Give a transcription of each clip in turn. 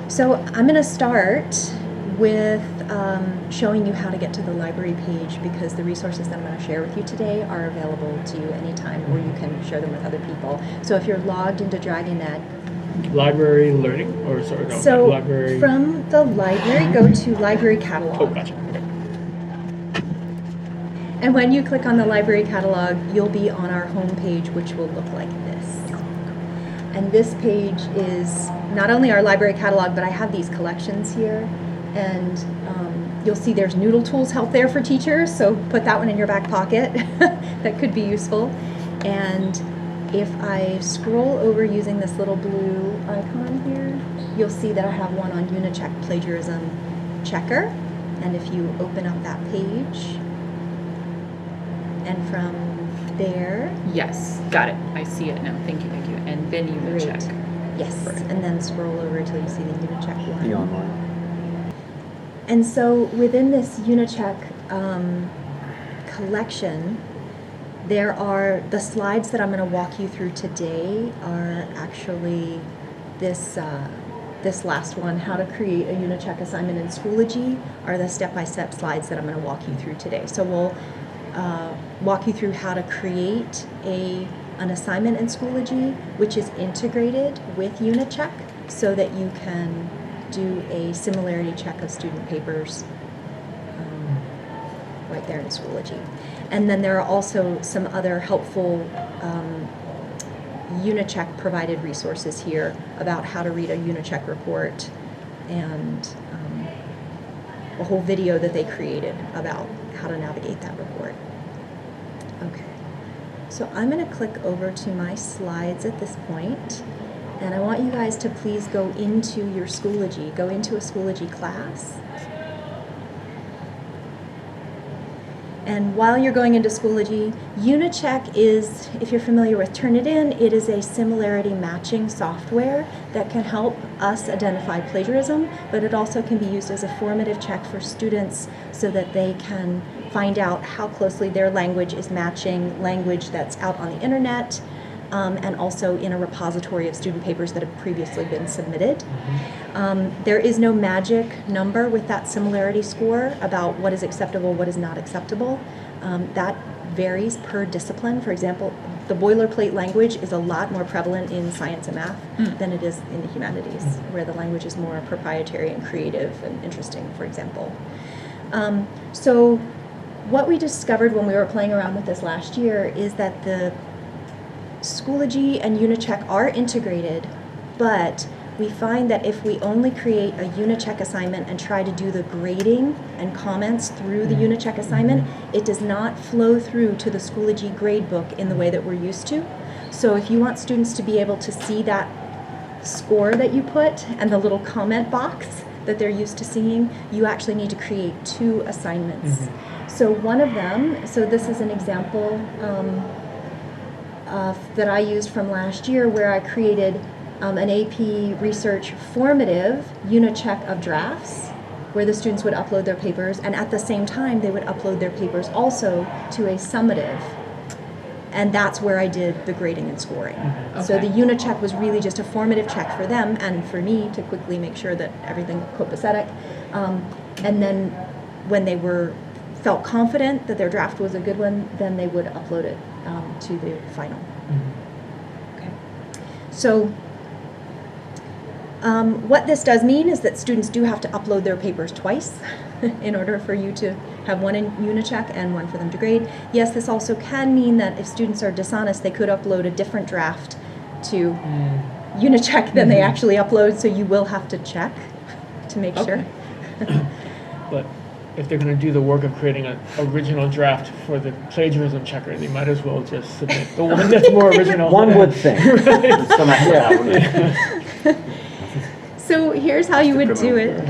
So I'm going to start with showing you how to get to the library page, because the resources that I'm going to share with you today are available to you anytime, or you can share them with other people. So if you're logged into DragonNet, library learning, or sorry, no, so library. From the library, go to library catalog. Oh, gotcha. And when you click on the library catalog, you'll be on our home page, which will look like this. And this page is not only our library catalog, but I have these collections here. And you'll see there's Noodle Tools help there for teachers, so put that one in your back pocket. That could be useful. And if I scroll over using this little blue icon here, you'll see that I have one on Unicheck Plagiarism Checker. And if you open up that page, and from there... Yes, got it. I see it now. Thank you, thank you. And then Unicheck. Yes, right. And then scroll over until you see the Unicheck one. The online. And so within this Unicheck collection, there are the slides that I'm going to walk you through today are actually this last one, how to create a Unicheck assignment in Schoology, are the step-by-step slides that I'm going to walk you through today. So we'll walk you through how to create an assignment in Schoology, which is integrated with Unicheck, so that you can do a similarity check of student papers right there in Schoology. And then there are also some other helpful Unicheck provided resources here about how to read a Unicheck report, and a whole video that they created about how to navigate that report. Okay, so I'm going to click over to my slides at this point, and I want you guys to please go into your Schoology, go into a Schoology class. And while you're going into Schoology, Unicheck is, if you're familiar with Turnitin, it is a similarity matching software that can help us identify plagiarism, but it also can be used as a formative check for students so that they can find out how closely their language is matching language that's out on the internet, and also in a repository of student papers that have previously been submitted. There is no magic number with that similarity score about what is acceptable, what is not acceptable. That varies per discipline. For example, the boilerplate language is a lot more prevalent in science and math than it is in the humanities, where the language is more proprietary and creative and interesting, for example. So what we discovered when we were playing around with this last year is that the Schoology and Unicheck are integrated, but we find that if we only create a Unicheck assignment and try to do the grading and comments through the Unicheck assignment, it does not flow through to the Schoology gradebook in the way that we're used to. So if you want students to be able to see that score that you put and the little comment box that they're used to seeing, you actually need to create two assignments. So one of them, so this is an example that I used from last year, where I created an AP Research formative Unicheck of drafts, where the students would upload their papers, and at the same time they would upload their papers also to a summative, and that's where I did the grading and scoring. Okay. So the Unicheck was really just a formative check for them and for me to quickly make sure that everything copacetic, and then when they felt confident that their draft was a good one, then they would upload it to the final. Okay. So what this does mean is that students do have to upload their papers twice in order for you to have one in Unicheck and one for them to grade. Yes, this also can mean that if students are dishonest, they could upload a different draft to Unicheck than they actually upload, so you will have to check to make sure. But if they're going to do the work of creating an original draft for the plagiarism checker, they might as well just submit the one that's more original. One would think. So here's how you would do it.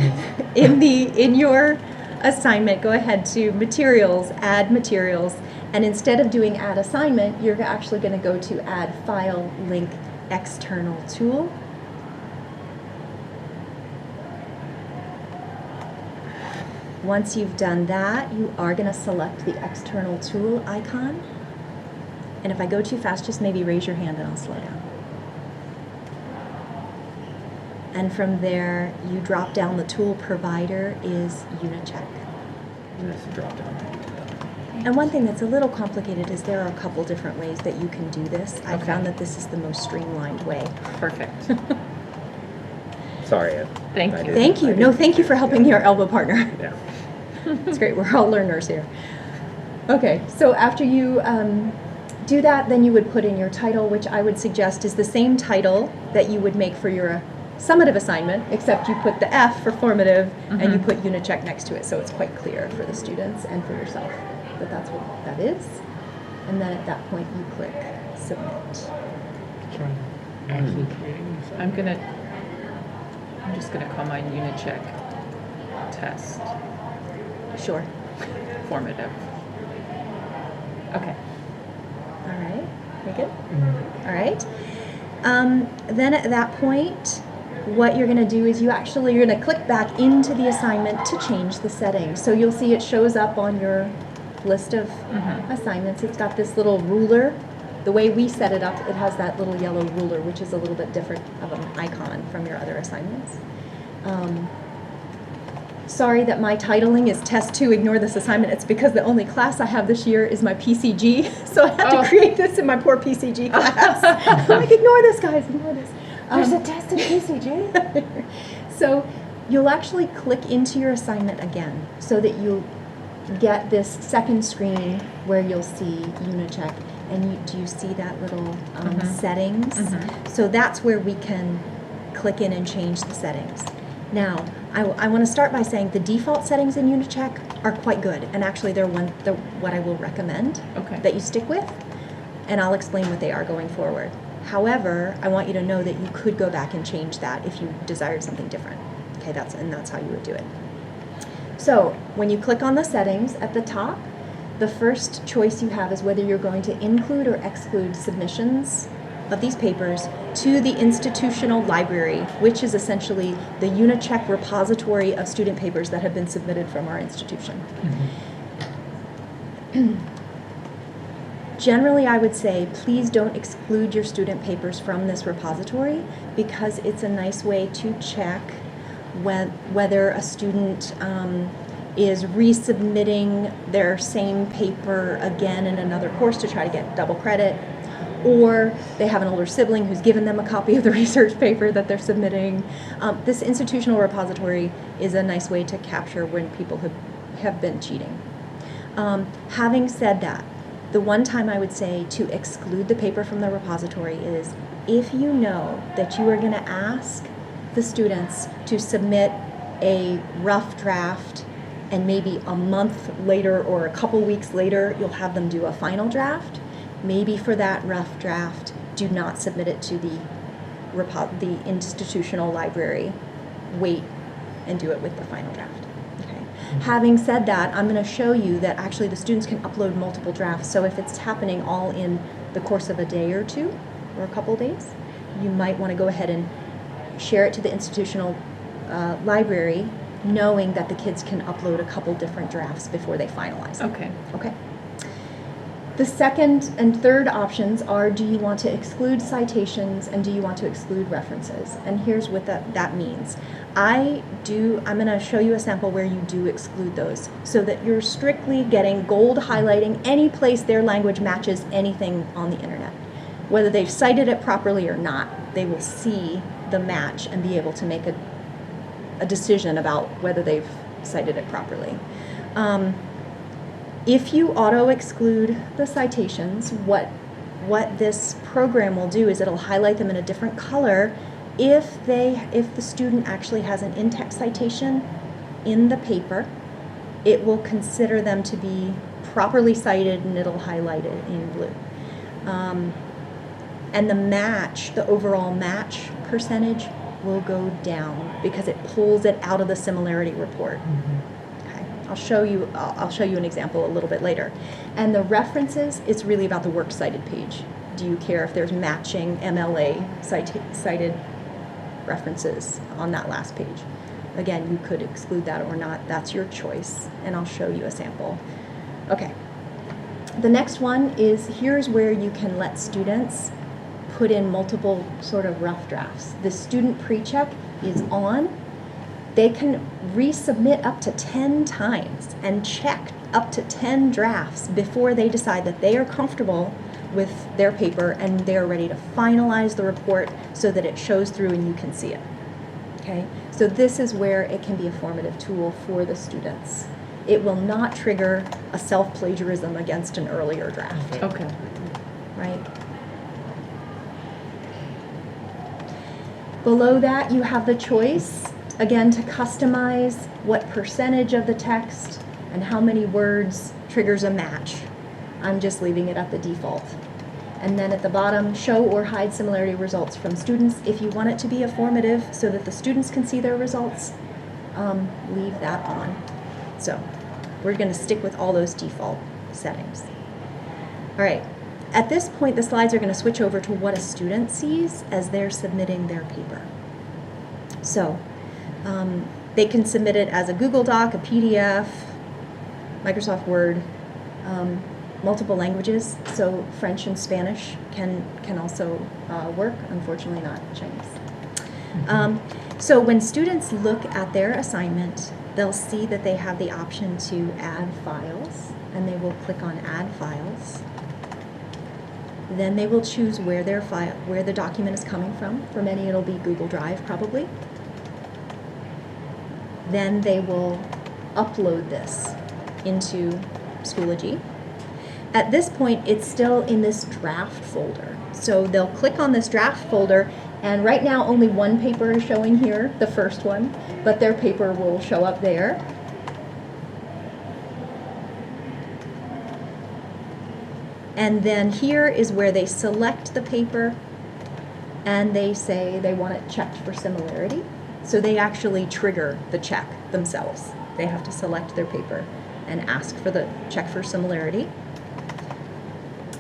In your assignment, go ahead to Materials, Add Materials, and instead of doing Add Assignment, you're actually going to go to Add File, Link, External Tool. Once you've done that, you are going to select the external tool icon. And if I go too fast, just maybe raise your hand and I'll slow down. And from there, you drop down, the tool provider is Unicheck. And that's the drop down. And one thing that's a little complicated is there are a couple different ways that you can do this. I Okay. found that this is the most streamlined way. Perfect. Sorry. Thank I you. didn't- Thank you. I No, didn't- thank you for helping your elbow partner. Yeah. It's great. We're all learners here. Okay, so after you do that, then you would put in your title, which I would suggest is the same title that you would make for your summative assignment, except you put the F for formative and you put Unicheck next to it, so it's quite clear for the students and for yourself that that's what that is. And then at that point, you click submit. Try actually creating this. I'm just gonna call mine Unicheck test Sure. formative. Okay. All right. Very good. Mhm. All right. Then at that point, what you're going to do is you're going to click back into the assignment to change the settings. So you'll see it shows up on your list of assignments. It's got this little ruler. The way we set it up, it has that little yellow ruler, which is a little bit different of an icon from your other assignments. Sorry that my titling is Test 2, ignore this assignment. It's because the only class I have this year is my PCG, so I had to create this in my poor PCG class. I'm like, ignore this, guys, ignore this. There's a test in PCG. So you'll actually click into your assignment again so that you'll get this second screen where you'll see Unicheck. And do you see that little settings? So that's where we can click in and change the settings. Now, I want to start by saying the default settings in Unicheck are quite good, and actually they're what I will recommend Okay. that you stick with, and I'll explain what they are going forward. However, I want you to know that you could go back and change that if you desired something different. Okay, that's how you would do it. So when you click on the settings at the top, the first choice you have is whether you're going to include or exclude submissions of these papers to the institutional library, which is essentially the Unicheck repository of student papers that have been submitted from our institution. Generally, I would say, please don't exclude your student papers from this repository because it's a nice way to check whether a student is resubmitting their same paper again in another course to try to get double credit, or they have an older sibling who's given them a copy of the research paper that they're submitting. This institutional repository is a nice way to capture when people have been cheating. Having said that, the one time I would say to exclude the paper from the repository is if you know that you are going to ask the students to submit a rough draft and maybe a month later or a couple weeks later you'll have them do a final draft. Maybe for that rough draft, do not submit it to the institutional library. Wait and do it with the final draft. Okay. Having said that, I'm going to show you that actually the students can upload multiple drafts. So if it's happening all in the course of a day or two or a couple days, you might want to go ahead and share it to the institutional library, knowing that the kids can upload a couple different drafts before they finalize it. Okay. Okay. The second and third options are, do you want to exclude citations and do you want to exclude references? And here's what that means. I'm going to show you a sample where you do exclude those so that you're strictly getting gold highlighting any place their language matches anything on the internet. Whether they've cited it properly or not, they will see the match and be able to make a decision about whether they've cited it properly. If you auto-exclude the citations, what this program will do is it'll highlight them in a different color if the student actually has an in-text citation in the paper. It will consider them to be properly cited and it'll highlight it in blue. And the overall match percentage will go down because it pulls it out of the similarity report. Okay, I'll show you an example a little bit later. And the references, it's really about the works cited page. Do you care if there's matching MLA cited references on that last page? Again, you could exclude that or not. That's your choice, and I'll show you a sample. Okay. The next one is, here's where you can let students put in multiple sort of rough drafts. The student pre-check is on, they can resubmit up to 10 times and check up to 10 drafts before they decide that they are comfortable with their paper and they're ready to finalize the report so that it shows through and you can see it. Okay? So this is where it can be a formative tool for the students. It will not trigger a self-plagiarism against an earlier draft, Okay. right? Below that, you have the choice, again, to customize what percentage of the text and how many words triggers a match. I'm just leaving it at the default. And then at the bottom, show or hide similarity results from students. If you want it to be a formative so that the students can see their results, leave that on. So we're going to stick with all those default settings. All right. At this point, the slides are going to switch over to what a student sees as they're submitting their paper. So they can submit it as a Google Doc, a PDF, Microsoft Word, multiple languages. So French and Spanish can also work, unfortunately not Chinese. So when students look at their assignment, they'll see that they have the option to add files, and they will click on Add Files. Then they will choose where where the document is coming from. For many, it'll be Google Drive, probably. Then they will upload this into Schoology. At this point, it's still in this draft folder. So they'll click on this draft folder, and right now only one paper is showing here, the first one, but their paper will show up there. And then here is where they select the paper and they say they want it checked for similarity. So they actually trigger the check themselves. They have to select their paper and ask for the check for similarity.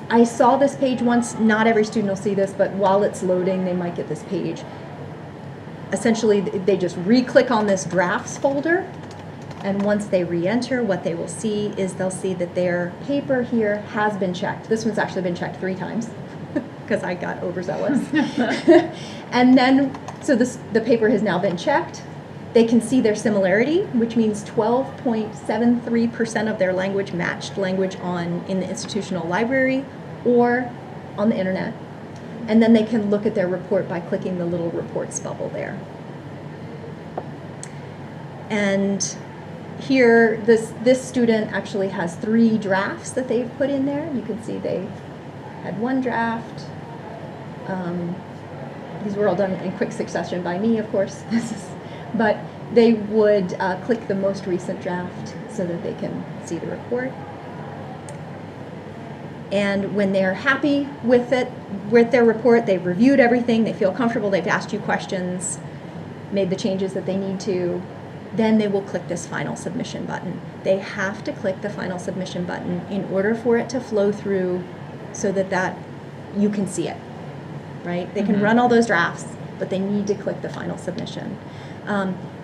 I saw this page once. Not every student will see this, but while it's loading, they might get this page. Essentially, they just re-click on this drafts folder, and once they re-enter, what they will see is they'll see that their paper here has been checked. This one's actually been checked 3 times because I got overzealous. And then, so the paper has now been checked. They can see their similarity, which means 12.73% of their language matched language in the institutional library or on the internet. And then they can look at their report by clicking the little reports bubble there. And here, this student actually has 3 drafts that they've put in there. You can see they had 1 draft. These were all done in quick succession by me, of course. But they would click the most recent draft so that they can see the report. And when they're happy with it, with their report, they've reviewed everything, they feel comfortable, they've asked you questions, made the changes that they need to, then they will click this final submission button. They have to click the final submission button in order for it to flow through so that you can see it, right? They can run all those drafts, but they need to click the final submission.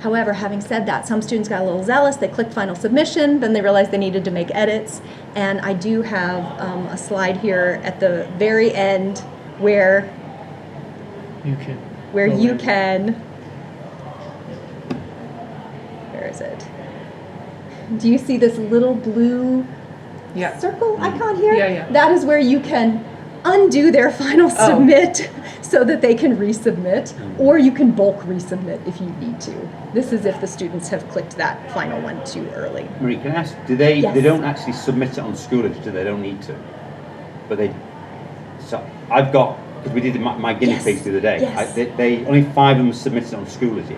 However, having said that, some students got a little zealous. They clicked final submission, then they realized they needed to make edits. And I do have a slide here at the very end where You can. where is it? Do you see this little blue Yeah. circle icon here? Yeah, yeah. That is where you can undo their final submit so that they can resubmit, or you can bulk resubmit if you need to. This is if the students have clicked that final one too early. Marie, can I ask, do they, Yes. they don't actually submit it on Schoology, do they? They don't need to. But so I've got, because we did my guinea Yes. pigs the other day, Yes. they only 5 of them submitted on Schoology,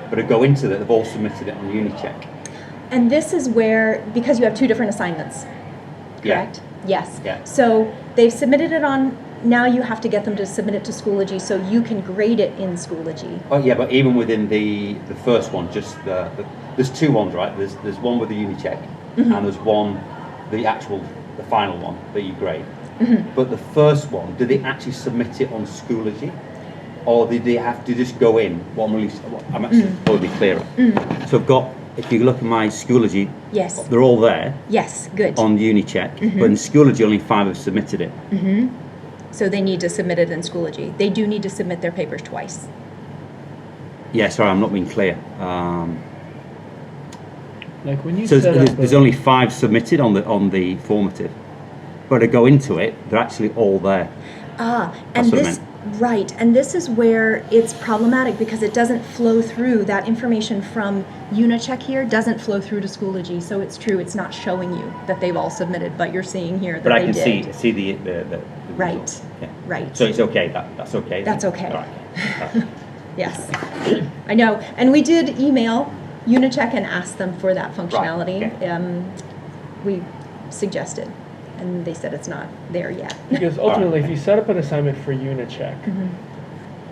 but to go into that, they've all submitted it on Unicheck. And this is where, because you have 2 different assignments, correct? Yes. Yeah. So they've submitted it on, now you have to get them to submit it to Schoology so you can grade it in Schoology. Oh yeah, but even within the first one, just there's 2 ones, right? There's one with the Unicheck, and there's one, the final one that you grade. But the first one, do they actually submit it on Schoology, or did they have to just go in? I'm actually probably clearer. So I've got, if you look at my Schoology, Yes. they're all there Yes, good. on Unicheck, but in Schoology only 5 have submitted it. So they need to submit it in Schoology. They do need to submit their papers twice. Yeah, sorry, I'm not being clear. Like when you So set there's, up there's only 5 submitted on the formative, but to go into it, they're actually all there. And That's what I this, right, and this is where it's problematic because it doesn't flow through, that information from Unicheck here doesn't flow through to Schoology, so it's true, it's not showing you that they've all submitted, but you're seeing here that But I they can did. see the Right, results. Yeah. right. So it's okay. That's okay. That's okay. All right. Yes, I know, and we did email Unicheck and ask them for that Right, functionality. okay. We suggested, and they said it's not there yet. because ultimately, if you set up an assignment for Unicheck, Mhm.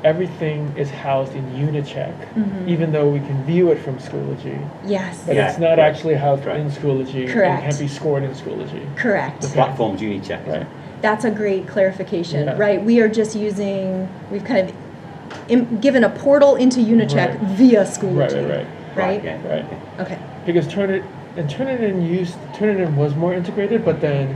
everything is housed in Unicheck, Mhm. even though we can view it from Schoology. Yes, But Yeah, it's not right, actually housed right. in Schoology Correct. and can't be scored in Schoology. The correct. platform's Unicheck. Isn't Right. it? That's a great clarification, Yeah. right? We are just using, we've kind of given a portal into Unicheck Right. via Schoology. Right. Right? Yeah. Right. Okay. Because Turnitin was more integrated, but then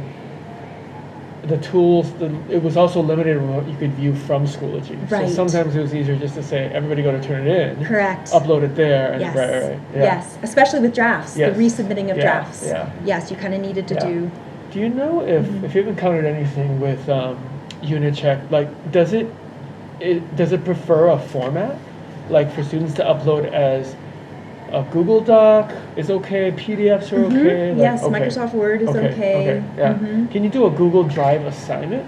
the tools, it was also limited in what you could view from Schoology. Right. So sometimes it was easier just to say, everybody go to Turnitin. Correct. Upload it there. And Yes. Right. Yeah. Yes, especially with drafts, Yes. the resubmitting of Yeah, drafts. yeah. Yes, you kind of needed to Yeah. do. Do you know if you've encountered anything with Unicheck, like does it prefer a format, like for students to upload as a Google Doc is okay, PDFs are okay? Like, Yes, okay. Microsoft Word is okay. Okay, yeah. Mhm. Can you do a Google Drive assignment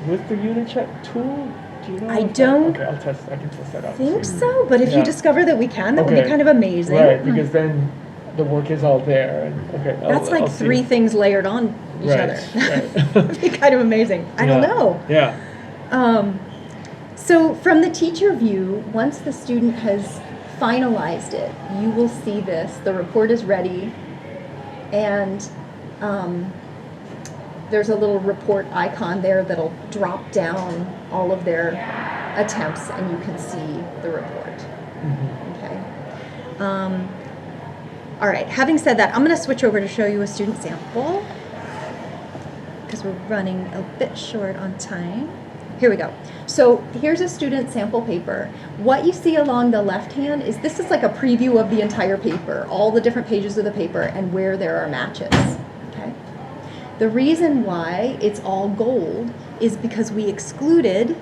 with the Unicheck tool? Do you know? I if that- don't Okay, I can test that out. Think so, but if you Yeah. discover that we can, that would be Okay. kind of amazing. Right, because then the work is all there. And okay, That's like I'll see. 3 things layered on each Right, other. right. It'd be kind of amazing. I don't Yeah, know. Yeah. So from the teacher view, once the student has finalized it, you will see this. The report is ready, and there's a little report icon there that'll drop down all of their attempts, and you can see the report. Okay. All right. Having said that, I'm going to switch over to show you a student sample because we're running a bit short on time. Here we go. So here's a student sample paper. What you see along the left hand is this is like a preview of the entire paper, all the different pages of the paper and where there are matches. Okay. The reason why it's all gold is because we excluded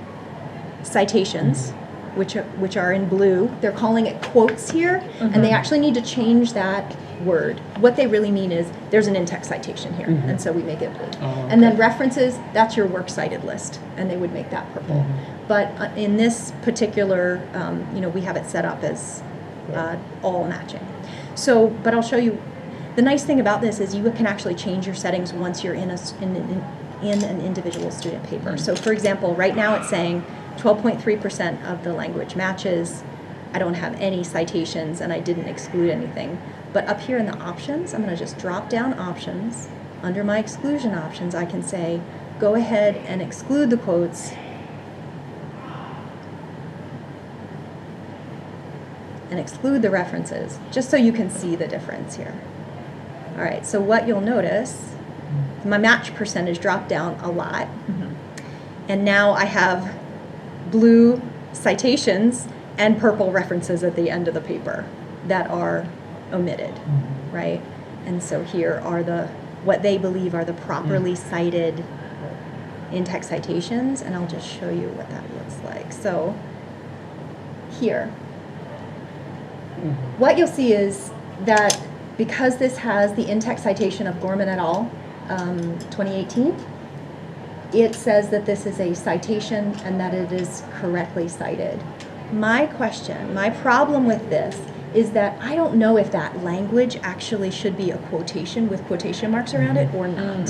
citations, which are in blue. They're calling it quotes here, and they actually need to change that word. What they really mean is there's an in-text citation here, and so we make it blue. Oh, And then okay. references, that's your works cited list, and they would make that purple. But in this particular, we have it set up as all matching. So, but I'll show you. The nice thing about this is you can actually change your settings once you're in an individual student paper. So for example, right now it's saying 12.3% of the language matches. I don't have any citations and I didn't exclude anything. But up here in the options, I'm going to just drop down options. Under my exclusion options, I can say, go ahead and exclude the quotes and exclude the references, just so you can see the difference here. All right, so what you'll notice, my match percentage dropped down a lot. And now I have blue citations and purple references at the end of the paper that are omitted, right? And so here are what they believe are the properly cited in-text citations, and I'll just show you what that looks like. So here, what you'll see is that because this has the in-text citation of Gorman et al., 2018, it says that this is a citation and that it is correctly cited. My problem with this is that I don't know if that language actually should be a quotation with quotation marks around it or not.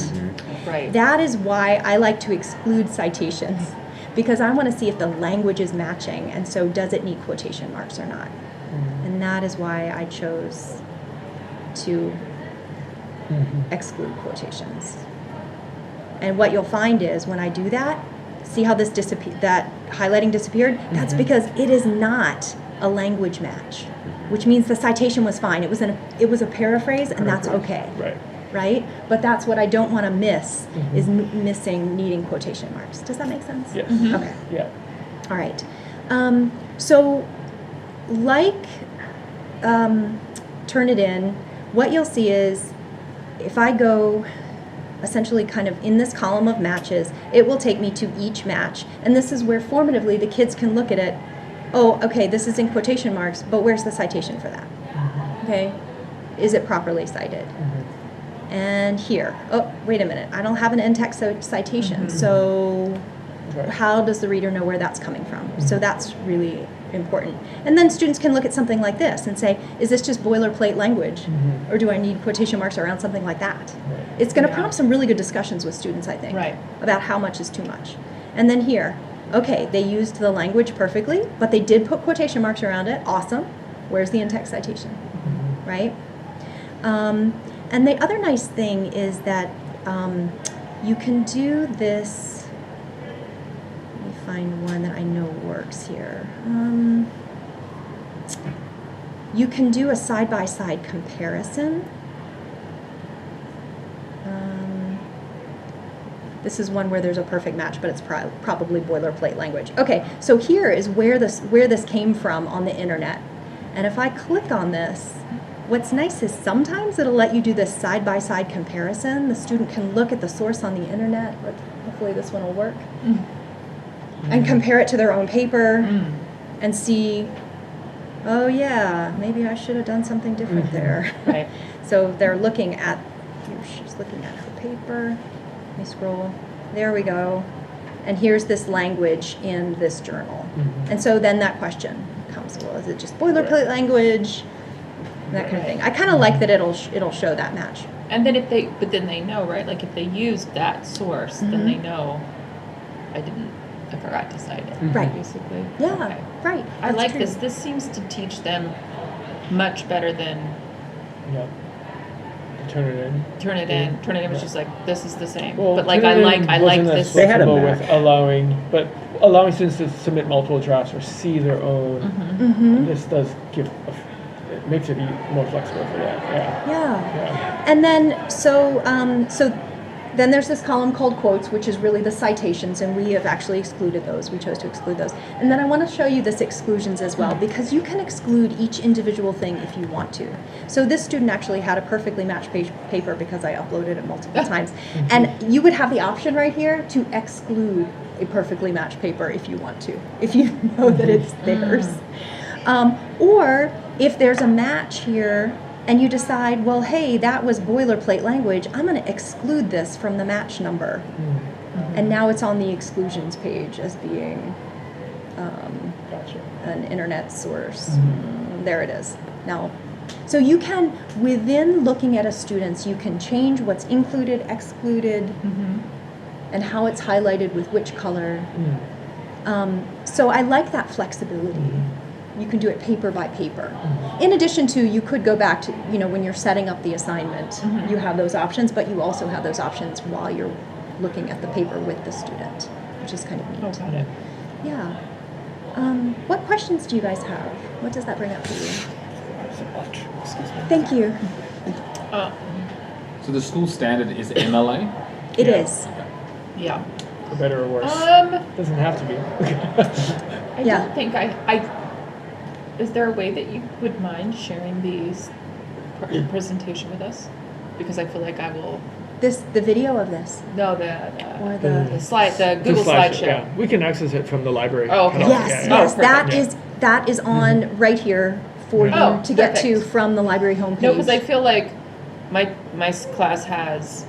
Right. That is why I like to exclude citations, because I want to see if the language is matching, and so does it need quotation marks or not. And that is why I chose to exclude quotations. And what you'll find is when I do that, see how that highlighting disappeared? That's because it is not a language match, which means the citation was fine. It was a paraphrase, and that's okay. Right. Right? But that's what I don't want to miss, is needing quotation marks. Does that make sense? Yes. Okay. Yeah. All right. So like Turnitin, what you'll see is if I go essentially kind of in this column of matches, it will take me to each match. And this is where formatively the kids can look at it. Oh, okay, this is in quotation marks, but where's the citation for that? Okay, is it properly cited? And here, oh, wait a minute, I don't have an in-text citation, so how does the reader know where that's coming from? So that's really important. And then students can look at something like this and say, is this just boilerplate language? Or do I need quotation marks around something like that? It's going to prompt some really good discussions with students, I think, about how much is too much. And then here, okay, they used the language perfectly, but they did put quotation marks around it. Awesome. Where's the in-text citation? Right? And the other nice thing is that you can do this. Let me find one that I know works here. You can do a side-by-side comparison. This is one where there's a perfect match, but it's probably boilerplate language. Okay, so here is where this came from on the internet. And if I click on this, what's nice is sometimes it'll let you do this side-by-side comparison. The student can look at the source on the internet, but hopefully this one will work, and compare it to their own paper and see, oh yeah, maybe I should have done something different there. Right. So they're looking at, she's looking at her paper. Let me scroll. There we go. And here's this language in this journal. And so then that question comes, well, is it just boilerplate language? That kind of thing. I kind of like that it'll show that match. And then but then they know, right? Like if they used that source, then they know I forgot to cite it. Right. Basically. Yeah, Okay. right. I That's like true. this. This seems to teach them much better than Turnitin was just like, this is the same. Well, but like I like this. They had a flexible Mac. with allowing students to submit multiple drafts or see their own. This does it makes it more flexible for that. Yeah. And then so then there's this column called quotes, which is really the citations, and we have actually excluded those. We chose to exclude those. And then I want to show you this exclusions as well, because you can exclude each individual thing if you want to. So this student actually had a perfectly matched paper because I uploaded it multiple times. And you would have the option right here to exclude a perfectly matched paper if you want to, if you know that it's theirs. Or if there's a match here and you decide, well, hey, that was boilerplate language, I'm going to exclude this from the match number. And now it's on the exclusions page as being an internet source. There it is. Now, so you can, within looking at a student's, you can change what's included, excluded, and how it's highlighted with which color. So I like that flexibility. You can do it paper by paper. In addition to, you could go back to, when you're setting up the assignment, you have those options, but you also have those options while you're looking at the paper with the student, which is kind of neat. Oh, got it. Yeah. What questions do you guys have? What does that bring up for you? Thank you. So the school standard is MLA? It is. Yeah. For better or worse. Doesn't have to be. I don't think is there a way that you would mind sharing these presentation with us? Because I feel like I will. The video of this. No, Or the Google slideshow. Yeah, we can access it from the library. Oh, okay. Yes, perfect. that is on right here for you to get to perfect. from the library homepage. No, because I feel like my class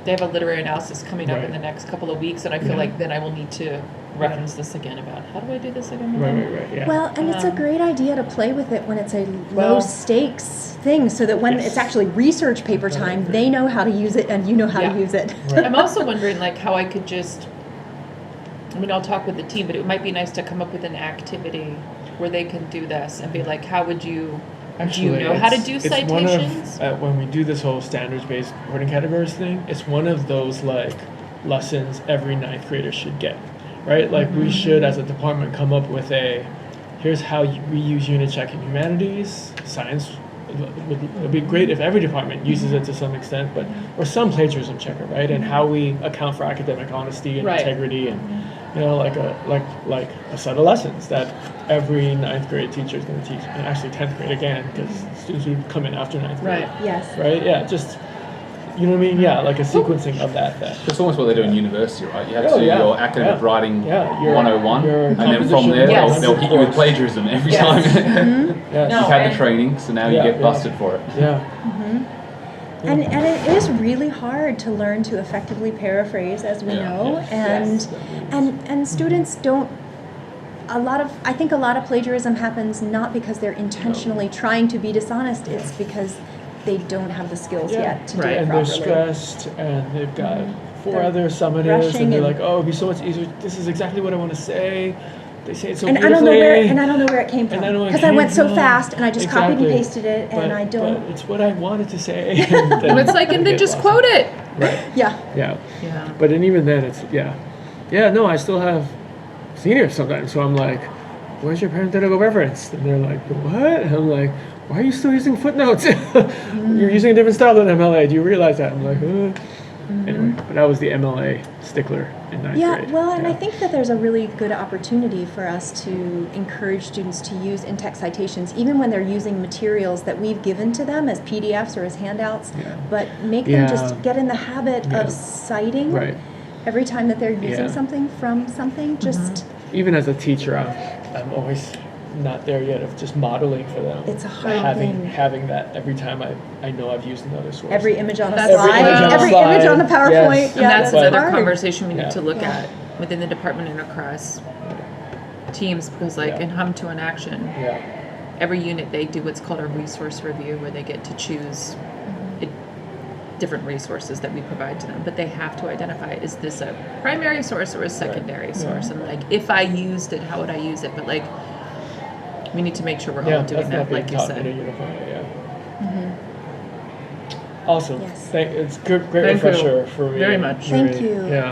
they have a literary analysis coming up in the next couple of weeks, and I feel like then I will need to reference this again about how do I do this again? Right, yeah. Well, and it's a great idea to play with it when it's a low stakes thing, so that when it's actually research paper time, they know how to use it and you know how to use it. I'm also wondering how I could I'll talk with the team, but it might be nice to come up with an activity where they can do this and be like, how would you, do you know how to do citations? When we do this whole standards-based wording categories thing, it's one of those lessons every ninth grader should get. Right? We should, as a department, come up with here's how we use Unicheck in humanities, science. It would be great if every department uses it to some extent, or some plagiarism checker, right? And how we account for academic honesty and integrity and you know, like a set of lessons that every ninth grade teacher is going to teach, and actually 10th grade again, because students would come in after ninth grade. Right. Yes. Right? Yeah, just, you know what I mean? Yeah, like a sequencing of that thing. That's almost what they do in university, right? You have to Oh, do yeah. your academic Yeah. writing Yeah, your 101, your and then from composition, there Yes. they'll hit you with course. plagiarism every Yes. time. Yeah. No. You've had the and- training, so now you Yeah, get yeah. busted for it. Yeah. And it is really hard to learn to effectively paraphrase, as we Yeah, know, yes. and students don't. I think a lot of plagiarism happens not because they're intentionally trying to be dishonest. It's because they don't have the skills yet to do Right. it And properly. they're stressed, and they've got 4 They're other summatives, rushing and they're and- like, "Oh, it'd be so much easier. This is exactly what I want to say." They say it so And I beautifully. don't know where it came from And I don't know where it because I came went so from. fast and I just copied and Exactly. pasted it and I don't. But it's what I wanted to say. and And it's like, and then get just lost. quote it. Right. Yeah. Yeah. Yeah. But then even then, it's no. I still have seniors sometimes, so I'm like, "Where's your parenthetical reference?" And they're like, "What?" And I'm like, "Why are you still using footnotes? You're using a different style than MLA. Do you realize that?" I'm like, Anyway, but I was the MLA stickler in ninth Yeah, grade. well, and I think that there's a really good opportunity for us to encourage students to use in-text citations, even when they're using materials that we've given to them as PDFs or as handouts, Yeah. but make Yeah. them just get in the habit Yeah. of citing Right. every time that they're using Yeah. something from something, just, Even as a teacher, I'm always not there yet of just modeling for them. It's a hard having thing. having that every time I know I've used another source. every image on a That's slide, Every image on a every slide, image on the PowerPoint, yes. yeah, And that's that's another hard. conversation we need Yeah. to look Yeah. at within the department and across teams, because like Yeah. in Hum to an Action, Yeah. every unit they do what's called a resource review, where they get to choose different resources that we provide to them, but they have to identify, is this a primary source or a secondary source? And like, if I used it, how would I use it? But like, we need to make sure we're all That's doing not that, being like you taught in a said. uniform way, Awesome. Yes. It's great Thank you refresher for me. very much. Thank you. Yeah.